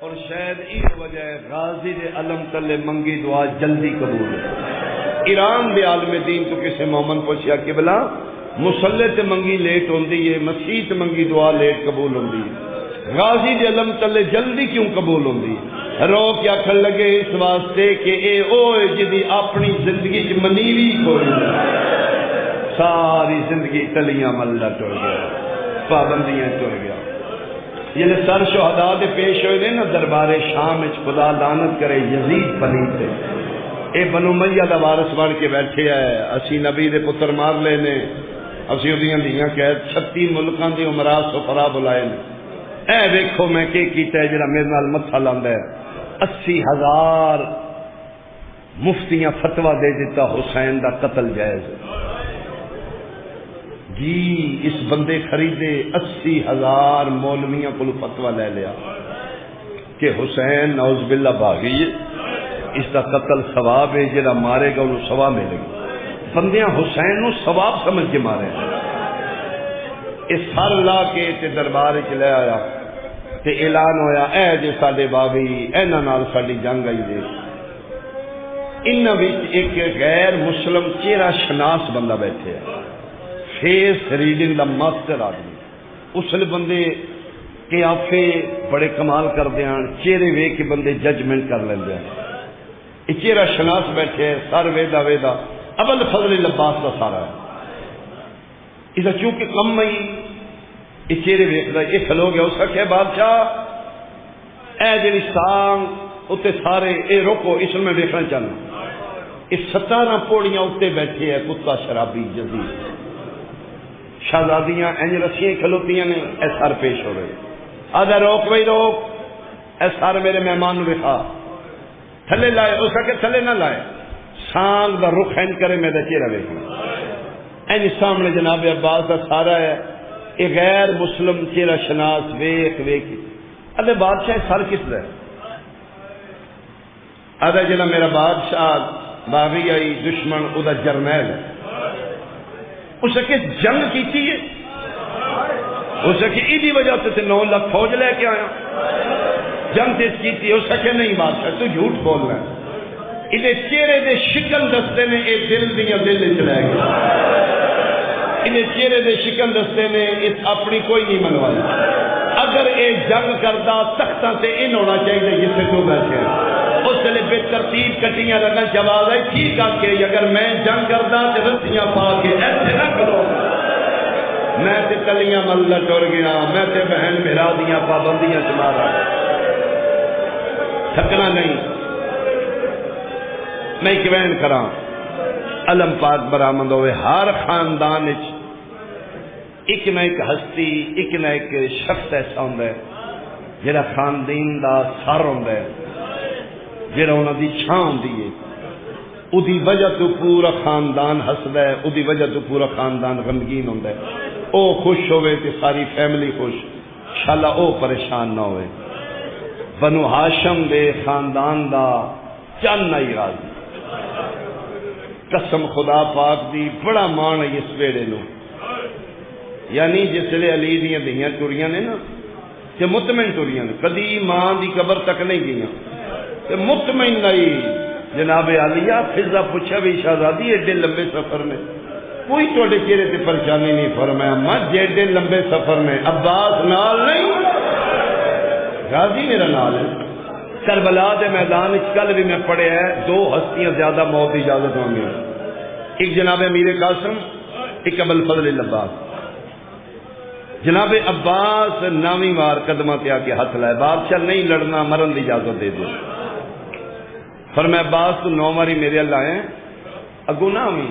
اور شاید اس وجہ غازی دے علم تلے منگی دعا جلدی قبول ہے۔ ایران دے عالم دین تو کسی مومن پوچھیا کہ بلا مسلح تے منگی لیٹ ہوندی ہے، مسیح تے منگی دعا لیٹ قبول ہوندی ہے، غازی دے علم تلے جلدی کیوں قبول ہوندی ہے؟ رو کے آکھن لگے اس واسطے کہ اے اوے جدی اپنی زندگی چ منیوی کوئی ساری زندگی تلیاں ملہ ٹر گیا، پابندیاں ٹر گیا۔ یہ سر شہداء دے پیش ہوئے نے نا دربار شام وچ، خدا لعنت کرے یزید پلیت تے اے بنو امیہ دا وارث بن کے بیٹھے ہے، اسی نبی دے پتر مار لے نے، اسی اودیاں دیاں قید 36 ملکاں دے عمراء سفراء بلائے نے۔ اے ویکھو میں کی کیتا ہے جڑا میرے نال متھا لاندا ہے۔ 80,000 مفتیاں فتویٰ دے دیتا حسین دا قتل جائز ہے جی، اس بندے خریدے 80,000 مولویاں کو فتویٰ لے لیا کہ حسین نعوذ باللہ بھاگی ہے، اس کا قتل ثواب ہے، جڑا مارے گا انہوں ثواب ملے گا۔ بندیاں حسین نو ثواب سمجھ کے مارے ہیں۔ اس سر لا کے تے دربار چ لے آیا تے اعلان ہویا اے جے ساڈے باغی انہاں نال ساڈی جنگ آئی دے۔ انہاں وچ ایک غیر مسلم چہرہ شناس بندہ بیٹھے ہے، فیس ریڈنگ دا ماسٹر آدمی، اس لیے بندے قیافے بڑے کمال کر دیاں، چہرے ویکھ کے بندے ججمنٹ کر لیندے ہیں۔ یہ چہرہ شناس بیٹھے ہے، سر ویدا ویدا ابل فضل لباس کا سارا ہے، اس چونکہ کم ہی یہ چہرے ویکھدا یہ کھلو گیا، اس کا کیا بادشاہ اے جڑی سانگ اتنے سارے اے روکو، اس میں ویکھنا چاہنا یہ 17 پوڑیاں اتنے بیٹھے ہے، کتا شرابی جزیر شہزادیاں انج رسیاں کھلوتیاں نے، اے سر پیش ہو رہے آدھا روک بھائی روک، اے سر میرے مہمان نو وکھا، تھلے لائے، اس کا کہ تھلے نہ لائے، سانگ دا رخ اینج کرے میرا چہرہ ویکھنا، اینج سامنے جناب عباس دا سارا ہے، یہ غیر مسلم چہرہ شناس ویکھ ویکھ ادھے بادشاہ سر کس دے ادھا جنا میرا بادشاہ باغی آئی دشمن ادھا جرنیل ہے، اس نے کہ جنگ کیتی ہے، اس نے کہ ایدی وجہ سے 9 لاکھ فوج لے کے آیا جنگ تیز کیتی ہے، اس نے کہ نہیں بادشاہ تو جھوٹ بول رہا ہے، انہیں چہرے دے شکل دستے نے اے دل دیا دل چلے گیا، انہیں چہرے دے شکل دستے نے اس اپنی کوئی نہیں منوائی، اگر اے جنگ کردا تختاں تے ان ہونا چاہیے جسے تو بیٹھے اس لیے بے ترتیب کٹیاں رکھنا جواز ہے، ٹھیک آ کے اگر میں جنگ کردا تے رسیاں پا کے ایسے نہ کرو، میں تے تلیاں ملہ ٹر گیا، میں تے بہن بھرا دیاں پابندیاں چمارا، تھکنا نہیں، میں ایک وین کراں علم پاک برآمد ہوئے، ہر خاندان ایک نہ ایک ہستی، ایک نہ ایک شخص ایسا ہوندا ہے جڑا خاندان دا سر ہوندا ہے، جڑا انہاں دی چھاں ہوندی ہے، اودی وجہ تو پورا خاندان ہسدا ہے، اودی وجہ تو پورا خاندان غمگین ہوندا ہے، او خوش ہوئے تے ساری فیملی خوش، انشاءاللہ او پریشان نہ ہوئے۔ بنو ہاشم دے خاندان دا چند نہیں راضی، قسم خدا پاک دی بڑا مان ہے اس بیڑے نو، یعنی جس لئے علی دیاں دیاں ٹوریاں نے نا کہ مطمئن ٹوریاں نے، کدی ماں دی قبر تک نہیں گئیاں کہ مطمئن نہیں، جناب علیہ فضا پوچھا بھی شہزادی ایڈے لمبے سفر میں کوئی توڑے چہرے تے پریشانی نہیں، فرمایا مجھ ایڈے لمبے سفر میں عباس نال نہیں، غازی میرا نال ہے۔ کربلا دے میدان کل بھی میں پڑھے ہے 2 ہستیاں زیادہ موت کی اجازت ہوں گی، ایک جناب امیر قاسم، ایک ابو الفضل العباس۔ جناب عباس 9ویں بار قدمہ تے آ کے ہاتھ لائے، بادشاہ نہیں لڑنا، مرن دی اجازت دے دے، فرمایا عباس تو 9 باری میرے اللہ ہیں، اگو نہ ہوئی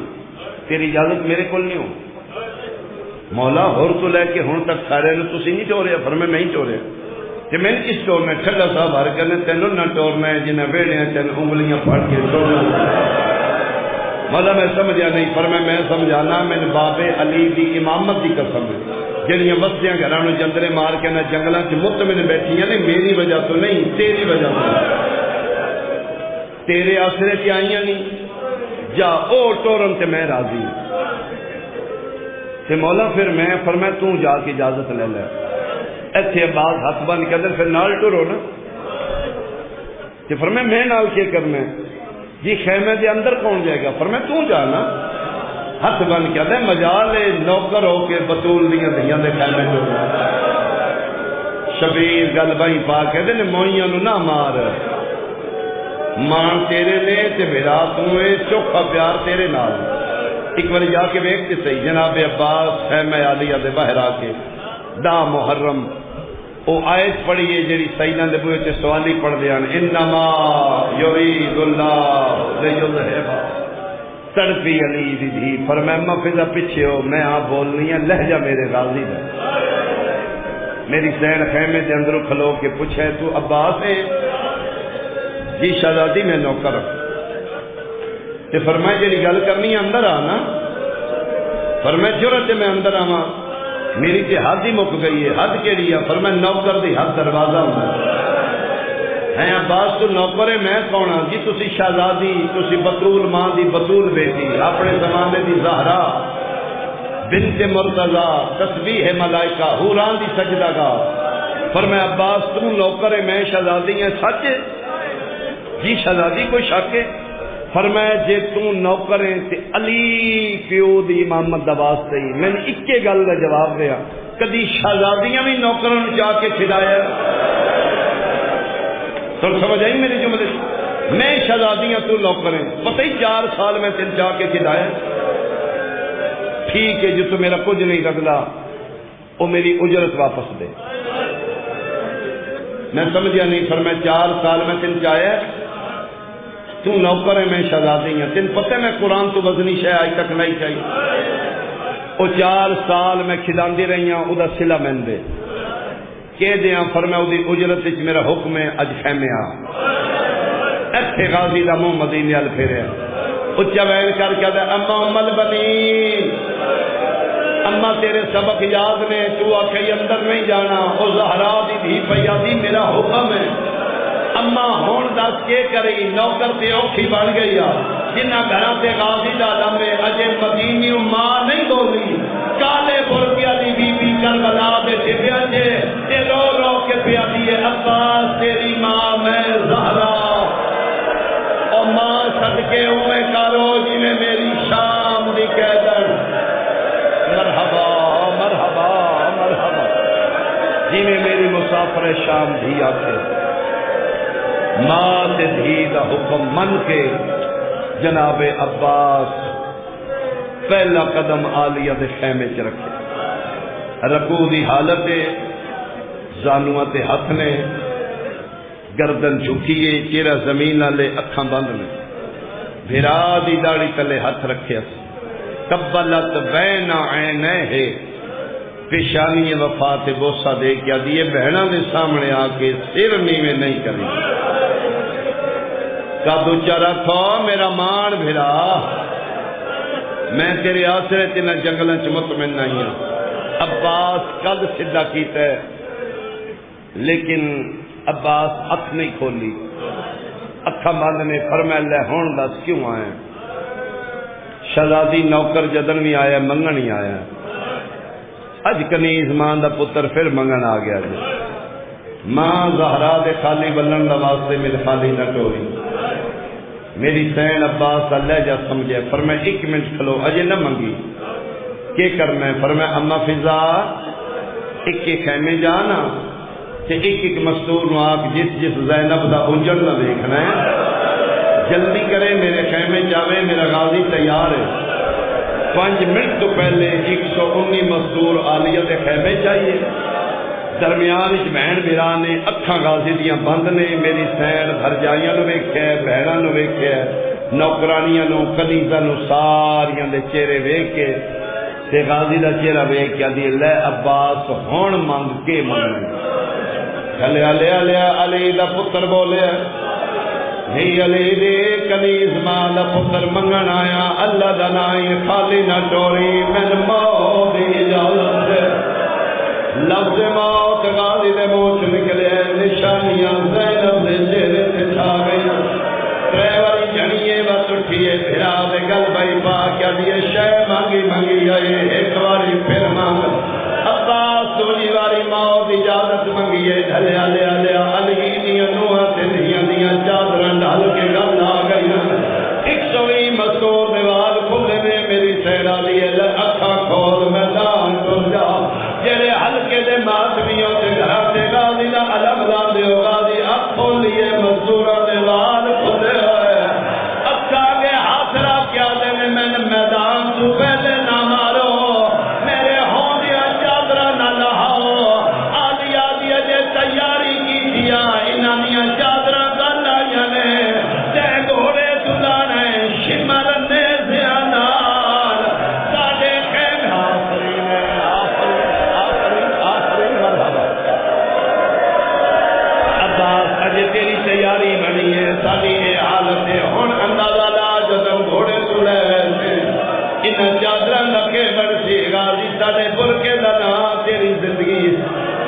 تیری اجازت میرے کول نہیں ہو، مولا ہور تو لے کے ہن تک سارے نو تسی نہیں ٹوریا، فرمایا میں ہی ٹوریا، کہ میں نے کس ٹورنا ہے، ٹھڈا صاحب ہر کرنے تینوں نہ ٹورنا ہے، جنہیں ویڑے ہیں تین انگلیاں پھاڑ کے ٹورنا، مولا میں سمجھا نہیں، فرمایا میں سمجھانا، میں نے باب علی دی امامت دی قسم ہے، جہاں وسدیاں گھروں جندرے مار کے نہ جنگلوں چ مطمئن بیٹھیاں نے میری وجہ تو نہیں تیری وجہ تو تیرے آسرے چ آئیاں نہیں جا او ٹورن تے میں راضی تے مولا پھر میں فرمایا تو جا کے اجازت لے لے ایتھے عباس ہاتھ بن کے پھر نال ٹرو نا تے فرمایا میں نال کیا کرنا ہے جی خیمے دے اندر کون جائے گا فرمایا تو جانا ہاتھ بن کے دے مجال نوکر ہو کے بطول دیاں دھیاں دے خیمے چ شبیر گل بائی پا کے دے موئیاں نو نہ مار مان تیرے نے تے میرا تو چوکھا پیار تیرے نال ایک بار جا کے ویکھ تے صحیح جناب عباس خیمہ عالیہ دے باہر آ کے دا محرم او آیت پڑھیے جڑی سیدنا دے بوئے تے سوالی پڑھ دیاں انما یرید اللہ لیذہب تڑپی علی دی دھی فرمایا مفضا پیچھے ہو میں آ بولنی ہے لہجہ میرے غازی دا میری سین خیمے دے اندروں کھلو کے پوچھے تو عباس ہے جی شہزادی میں نوکر تے فرمایا جی گل کرنی اندر آنا فرمایا جرت میں اندر آواں میری تے حد ہی مک گئی ہے حد کیڑی ہے فرمایا نوکر دی حد دروازہ ہوندا ہے عباس تو نوکر ہے میں کون ہاں جی تسی شہزادی تسی بطول ماں دی بطول بیٹی اپنے زمانے دی زہرا بنت مرتضی تسبیح ملائکہ حوران دی سجدہ گاہ فرمایا عباس تو نوکر ہے میں شہزادی ہے سچ جی شہزادی کوئی شک ہے فرمایا جے تو نوکر ہے تے علی پیو دی امامت دا واسطے ہی میں نے اکے گل دا جواب دیا کدی شہزادیاں بھی نوکروں جا کے کھلایا تو سمجھ آئی میری جملے میں شہزادیاں تو نوکر ہیں پتہ ہی 4 سال میں تین جا کے کھلایا ٹھیک ہے جو تو میرا کچھ نہیں رکھدا وہ میری اجرت واپس دے میں سمجھیا نہیں فرمایا 4 سال میں تین چاہیا تو نوکر ہے میں شہزادی ہوں تین پتہ میں قرآن تو وزنی شے آج تک نہیں چاہیے وہ 4 سال میں کھلاندی رہی ہوں وہ سلا میں دے کہ دیاں فرمایا وہ اجرت وچ میرا حکم ہے اج خیمے آ ایتھے غازی دا منہ مدینے ال پھیریا اچا ویل کر کے آدھا اما ام البنین اما تیرے سبق یاد نے تو آکھے اندر نہیں جانا او زہرا دی دھی پیا دی میرا حکم ہے اما ہون دس کے کری نوکر تے اوکھی بن گئی جنہ گھراں تے غازی دا لمبے اجے مدینی ماں نہیں بولی کالے برقیا دی بی بی کربلا دے ٹبیا جے تے رو رو کے پیا دی عباس تیری ماں میں زہرا او ماں صدقے اوے کرو جی میں میری شام دی قیدر مرحبا مرحبا مرحبا جی میں میری مسافر شام دھی آتے ماں تے دھی دا حکم من کے جناب عباس پہلا قدم عالیہ دے خیمے چ رکھے رکوع دی حالت زانواں تے ہاتھ نے گردن جھکیے چہرہ زمین والے اکھاں بند نے بھرا دی داڑھی تلے ہاتھ رکھے قبلت بین عینیہ پیشانی وفات بوسہ دے کیا دیے بہنوں دے سامنے آ کے سر نیویں نہیں کری کدو چارا کھو میرا مان بھرا میں تیرے آسرے تینا جنگلوں چ مطمئن نہیں ہوں عباس قد سدھا کیتا ہے لیکن عباس اکھ نہیں کھولی اکھا بند نے فرمایا لے ہون دس کیوں آئے شہزادی نوکر جدن بھی آیا منگن ہی آیا اج کنیز ماں دا پتر پھر منگن آ گیا جی ماں زہرا دے خالی بلن دا واسطے میرے خالی نہ ٹوری میری سین عباس اللہ جا سمجھے فرمایا 1 منٹ کھلو اجے نہ منگی کہ کرنا ہے فرمایا اما فضا ایک خیمے جانا تے ایک مستور نو آگ جس زینب دا اجڑ نہ دیکھنا ہے جلدی کرے میرے خیمے جاوے میرا غازی تیار ہے 5 منٹ تو پہلے 119 مستور عالیہ دے خیمے چاہیے درمیان بہن میرا نے اکھاں غازی دیاں بند نے میری سین بھرجائیاں نو ویکھیا بہناں نو ویکھیا نوکرانیاں نو کنیزاں نو ساریاں دے چہرے ویکھ کے تے غازی دا چہرہ ویکھ کے دی لے عباس ہن منگ کے منگ علی دا پتر بولیا نہیں علی دے کنیز ماں دا پتر منگن آیا اللہ دا نائی خالی نہ ٹوری من موت دی اجازت لفظ موت غازی دے منہ چ نکلے، نشانیاں زینب دے چہرے تے چھا گئی۔ ڈرائیور جھڑیے بس اٹھیے پھرا دے گل بھائی پا کیا دیے شے مانگی مانگی آئے ایک باری پھر مانگ۔ عباس دولی واری موت اجازت منگیے ڈھلیا لیا لیا علی دیاں نوہاں تے دیاں دیاں چادراں ڈال کے گل آ گئی۔ 120 مستور دیوال کھلے نے میری سیرا لیے اکھاں کھول میدان ٹر جا، جڑے حلقے دے ماتمیوں تے گھر تے غازی دا علم لاندے ہو غازی اکھ کھولیے مزدوراں دے وال کھلے ہوئے اکھا کے حاصرہ کیا دے میں میدان تو پہلے نہ مارو میرے ہوندیاں چادراں نہ لہاؤ آدھی آدھی اجے تیاری کی دیا انہاں دیاں چادراں گل آئیاں نے تے گھوڑے دلانے شمر نے زیانار ساڈے خیم آفرین مرحبا عباس اجے تیری تیاری بنی ہے ساری یہ حالت ہے ہن اندازہ لا جدوں گھوڑے سڑے ویسے ان چادراں لکے بڑسی غازی ساڈے برکے دا نام تیری زندگی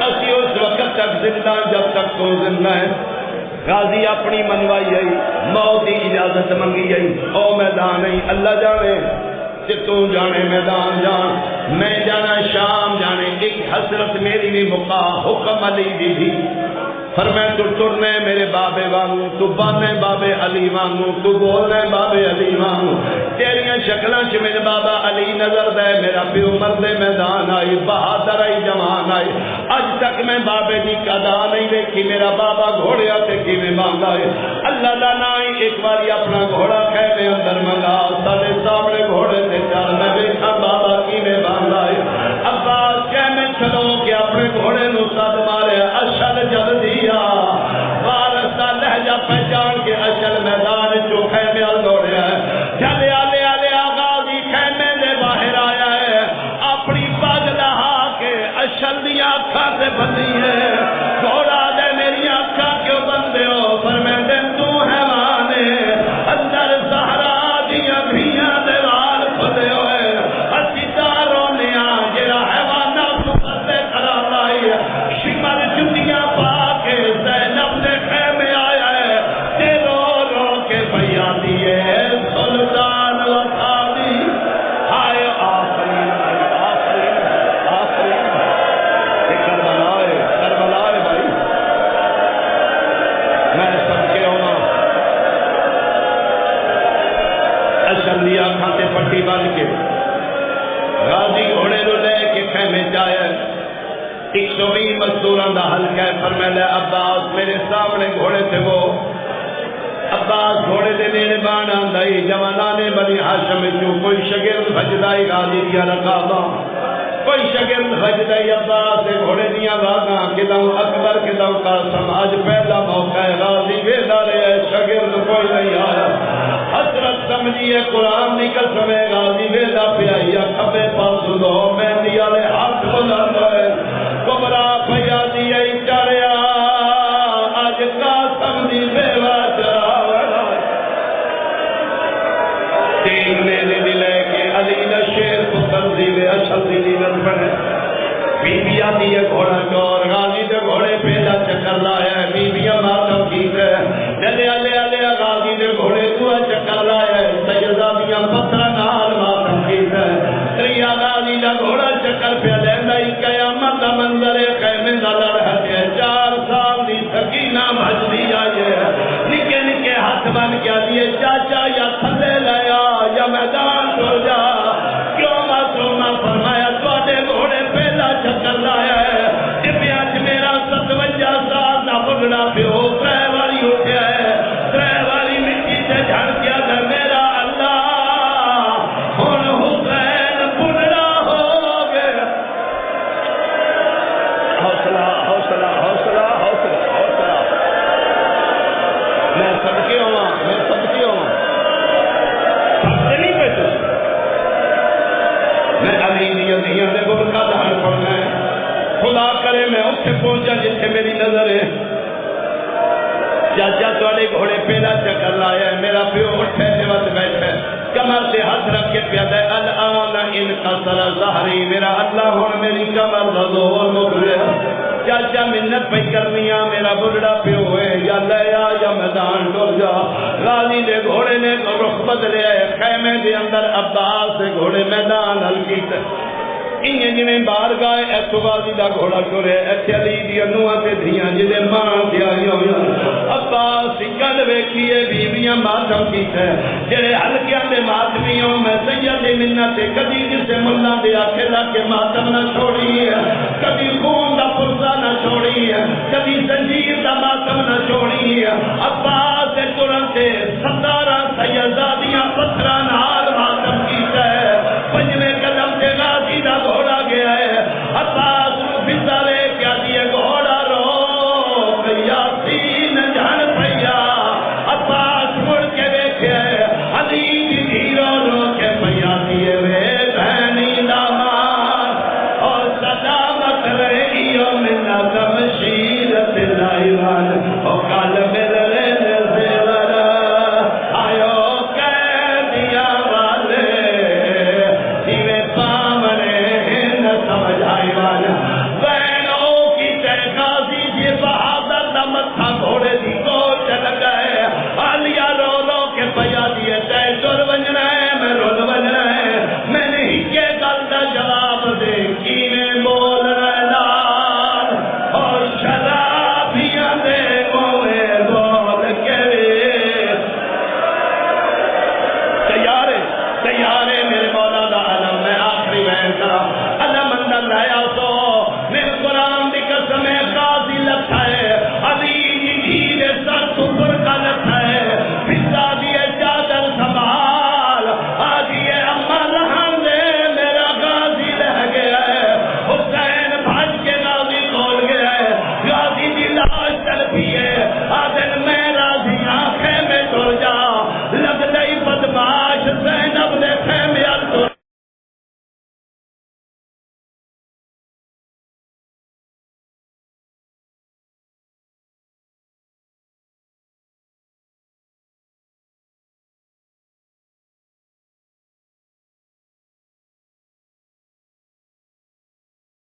اسی اس وقت تک زندہ جب تک تو زندہ ہے۔ غازی اپنی منوائی آئی موت کی اجازت منگی آئی او میدان آئی اللہ جانے کہ تو جانے میدان جان میں جانا شام جانے ایک حسرت میری بھی مقا حکم علی دی تھی فرمائے تو ٹرنے میرے بابے وانگو تو بانے بابے علی وانگو تو بولنے بابے علی وانگو تیریاں شکلاں چ میرے بابا علی نظر دے میرا پیو مرد میدان آئی بہادر آئی جوان آئی اج تک میں بابے دی قدا نہیں دیکھی میرا بابا گھوڑیا تے کیویں مانگا ہے اللہ دا نام ایک باری اپنا گھوڑا خیمے اندر منگا سارے سامنے گھوڑے تے چل میں دیکھا بابا کیویں مانگا ہے عباس خیمے چلو کہ اپنے گھوڑے نو سد مارے اشل جل دیا وارث دا لہجہ پہچان کے اشل میدان جو خیمے ال دوڑیا ہے چلیا لیا لیا غازی خیمے دے باہر آیا ہے اپنی پگ لہا کے اشل دی آنکھاں سے بندی ہے گھوڑا دے میری آنکھاں کیوں بندے ہو فرمائے تو ہے مانے اندر سہرا دیاں گھیاں دے وال کھلے ہوئے اسی داروں نے جڑا حیوانہ تو بندے کرا لائی شمر جتیاں پا کے زینب نے خیمے آیا ہے تے رو رو کے بھیا دیے سلطان وفادی ہائے آفرین آفرین آفرین کربلا ہے بھائی میں سب کے ہونا اشل دی آنکھاں تے پٹی بن کے غازی گھوڑے نو لے کے خیمے جایا 120 مزدوراں دا حلقہ ہے فرمایا عباس میرے سامنے گھوڑے تھے وہ عباس گھوڑے دے نیڑے بان آندائی جوانانے بنی ہاشم جو کوئی شگرد بھجدائی غازی دیا رکاباں کوئی شگرد بھجدائی عباس دے گھوڑے دیا واگاں کداؤں اکبر کداؤں قاسم آج پہلا موقع ہے غازی ویدہ رہے شگرد کوئی نہیں آیا حضرت سمجھیے قرآن دی قسم ہے غازی ویدہ پیائیا کبے پاس دو میں دیا لے ہاتھ بلند ہے کبرا پیا دیا چڑیا آج قاسم دی بیوہ چراوڑا تین میرے دلے کے علی نشیر پتر دیوے اشل دی نیلت بنے بیبیاں دیئے گھوڑا چور غازی دے گھوڑے پہلا چکر لایا ہے بیبیاں ماتم کیت ہے لے لے غازی دے گھوڑے دعا چکر لایا ہے سیدہ دیاں پترہ نال ماتم کیت ہے تریا غازی دا گھوڑا چکر پہ لیندہ ہی قیامت دا منظر خیمے دا لڑھت ہے 4 سال دی سکینہ بھجدی آئے نکے نکے ہاتھ بن کیا دیئے چاچا یا تھلے لیا یا میدان چھوڑ جا کیوں معصومہ فرمایا تواڈے گھوڑے پہلا چکر لایا ہے جب آج میرا 57 سال دا بگڑا پیو ڈرائیوری اٹھیا ہے ڈرائیوری مٹی سے جھڑ گیا گھر میرا اللہ ہن حسین بگڑا ہو گیا حوصلہ حوصلہ حوصلہ حوصلہ حوصلہ میں سب کے ہوا سب نہیں پہ میں علی دیاں دے برکا دہن پڑھنا ہے خدا کرے میں اتنے پہنچا جتنے میری نظر ہے چاچا تھوڑے گھوڑے پہلا چکر لایا ہے میرا پیو اٹھے وقت بیٹھے کمر سے ہاتھ رکھ کے پیادا الان انکسر ظہری میرا اللہ ہن میری کمر دا زور مک گیا چاچا منت پہ کرنی میرا بڑھڑا پیو ہے یا لے آ یا میدان ڈر جا غازی دے گھوڑے نے رخ بدلے خیمے دے اندر عباس دے گھوڑے میدان ہلکی انہیں جنہیں باہر گائے ایتھو غازی دا گھوڑا ٹرے ایتھے علی دی انوہ تے دھیاں جنہیں ماں دیا عباس گل ویکھیے بیویاں ماتم کیتا ہے جڑے ہلکیاں دے ماتمیوں میں سید منت کدی کسے ملا دے آکھے لا کے ماتم نہ چھوڑی ہے کدی خون دا پرزا نہ چھوڑی ہے کدی زنجیر دا